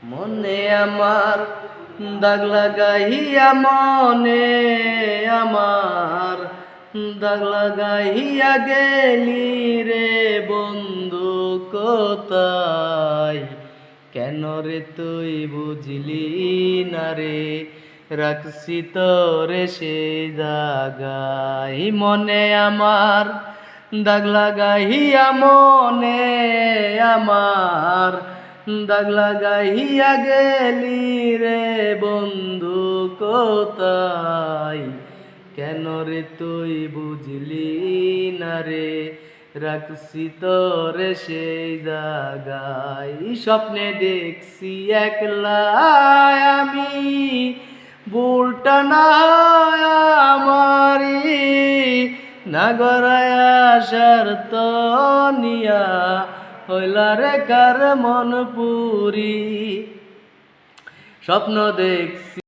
মনে আমার দাগ লাগাইয়া মনে আমার দাগ লাগাইয়া গেলি রে বন্ধু কোথায়? কেন রে তুই বুঝলি না রে, রাখছি তোরে সে জাগাই। মনে আমার দাগ লাগাইয়া মনে আমার দাগ লাগাইয়া গেলি রে বন্ধু কোথায়? কেন রে তুই বুঝলি না রে, রাখছি তোরে সেই জাগায়। স্বপ্নে দেখছি একলা আমি, বুলটা না আমারি, না গড়ায় আসার তো নিয়া হইলা রে কার মন পুরি। স্বপ্ন দেখছি